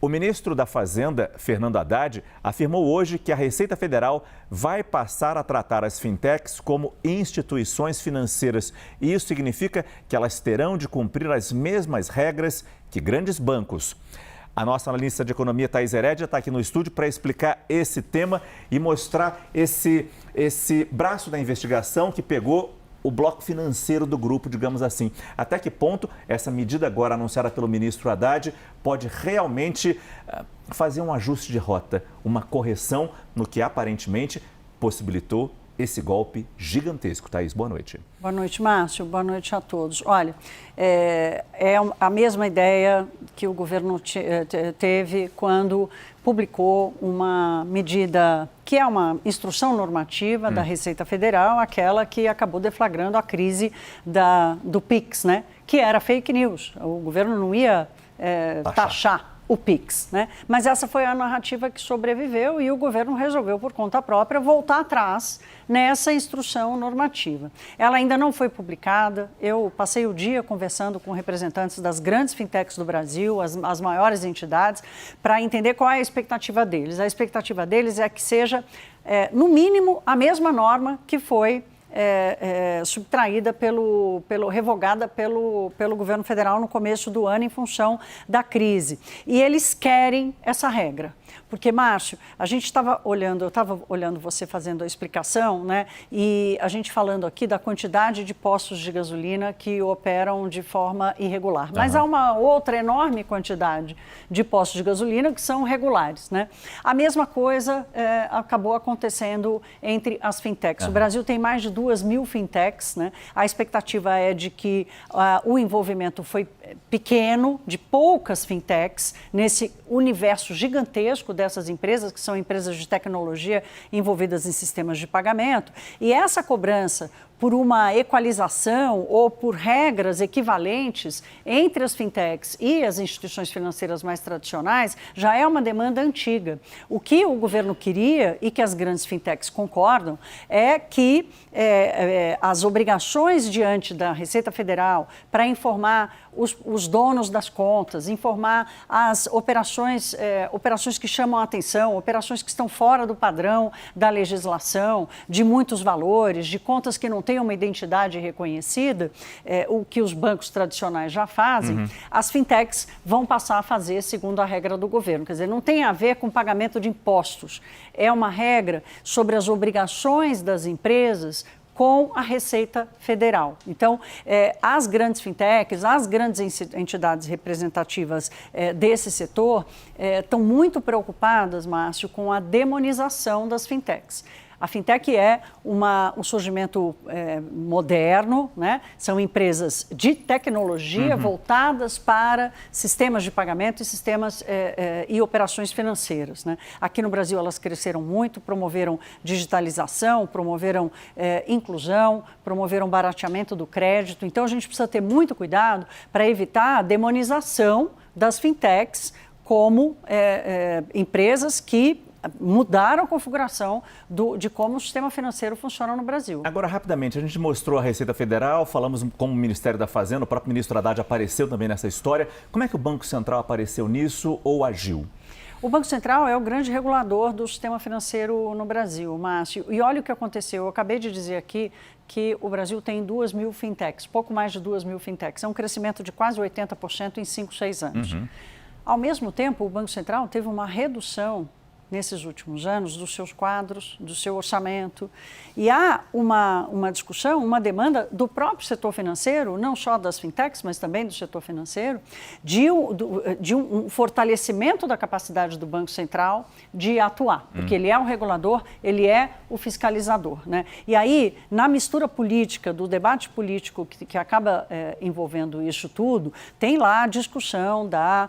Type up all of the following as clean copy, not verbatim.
O ministro da Fazenda, Fernando Haddad, afirmou hoje que a Receita Federal vai passar a tratar as fintechs como instituições financeiras. E isso significa que elas terão de cumprir as mesmas regras que grandes bancos. A nossa analista de economia, Thaís Herédia, está aqui no estúdio para explicar esse tema e mostrar esse braço da investigação que pegou o bloco financeiro do grupo, digamos assim. Até que ponto essa medida agora anunciada pelo ministro Haddad pode realmente fazer um ajuste de rota, uma correção no que aparentemente possibilitou esse golpe gigantesco. Thaís, boa noite. Boa noite, Márcio. Boa noite a todos. Olha, é a mesma ideia que o governo teve quando publicou uma medida que é uma instrução normativa da Receita Federal, aquela que acabou deflagrando a crise do PIX, né? Que era fake news. O governo não ia taxar o PIX, né? Mas essa foi a narrativa que sobreviveu e o governo resolveu, por conta própria, voltar atrás nessa instrução normativa. Ela ainda não foi publicada. Eu passei o dia conversando com representantes das grandes fintechs do Brasil, as maiores entidades, para entender qual é a expectativa deles. A expectativa deles é que seja, no mínimo, a mesma norma que foi subtraída revogada pelo governo federal no começo do ano em função da crise. E eles querem essa regra. Porque, Márcio, eu estava olhando você fazendo a explicação, né? E a gente falando aqui da quantidade de postos de gasolina que operam de forma irregular. Mas há uma outra enorme quantidade de postos de gasolina que são regulares, né? A mesma coisa acabou acontecendo entre as fintechs. O Brasil tem mais de 2.000 fintechs, né? A expectativa é de que o envolvimento foi pequeno, de poucas fintechs, nesse universo gigantesco dessas empresas, que são empresas de tecnologia envolvidas em sistemas de pagamento. E essa cobrança por uma equalização ou por regras equivalentes entre as fintechs e as instituições financeiras mais tradicionais já é uma demanda antiga. O que o governo queria, e que as grandes fintechs concordam, é que as obrigações diante da Receita Federal para informar os donos das contas, informar as operações que chamam a atenção, operações que estão fora do padrão da legislação, de muitos valores, de contas que não têm uma identidade reconhecida, o que os bancos tradicionais já fazem, as fintechs vão passar a fazer segundo a regra do governo. Quer dizer, não tem a ver com pagamento de impostos, é uma regra sobre as obrigações das empresas com a Receita Federal. Então, as grandes fintechs, as grandes entidades representativas desse setor estão muito preocupadas, Márcio, com a demonização das fintechs. A fintech é um surgimento moderno, né? São empresas de tecnologia voltadas para sistemas de pagamento e sistemas e operações financeiras, né? Aqui no Brasil elas cresceram muito, promoveram digitalização, promoveram inclusão, promoveram barateamento do crédito. Então a gente precisa ter muito cuidado para evitar a demonização das fintechs como empresas que mudaram a configuração de como o sistema financeiro funciona no Brasil. Agora, rapidamente, a gente mostrou a Receita Federal, falamos como o Ministério da Fazenda, o próprio ministro Haddad apareceu também nessa história. Como é que o Banco Central apareceu nisso ou agiu? O Banco Central é o grande regulador do sistema financeiro no Brasil, Márcio. E olha o que aconteceu. Eu acabei de dizer aqui que o Brasil tem 2.000 fintechs, pouco mais de 2.000 fintechs. É um crescimento de quase 80% em 5, 6 anos. Ao mesmo tempo, o Banco Central teve uma redução nesses últimos anos, dos seus quadros, do seu orçamento. E há uma discussão, uma demanda do próprio setor financeiro, não só das fintechs, mas também do setor financeiro, de um fortalecimento da capacidade do Banco Central de atuar, porque ele é o regulador, ele é o fiscalizador, né? E aí, na mistura política, do debate político que acaba envolvendo isso tudo, tem lá a discussão da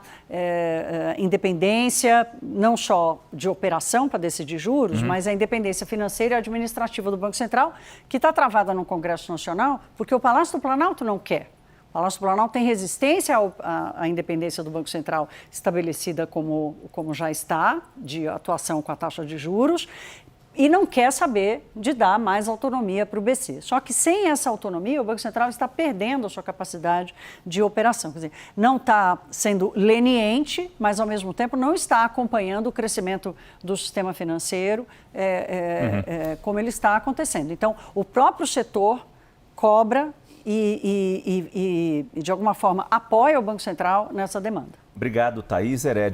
independência, não só de operação para decidir juros, mas a independência financeira e administrativa do Banco Central, que está travada no Congresso Nacional, porque o Palácio do Planalto não quer. O Palácio do Planalto tem resistência à independência do Banco Central estabelecida como já está, de atuação com a taxa de juros, e não quer saber de dar mais autonomia para o BC. Só que sem essa autonomia, o Banco Central está perdendo a sua capacidade de operação. Quer dizer, não está sendo leniente, mas ao mesmo tempo não está acompanhando o crescimento do sistema financeiro como ele está acontecendo. Então, o próprio setor cobra e de alguma forma, apoia o Banco Central nessa demanda. Obrigado, Thaís Herédia.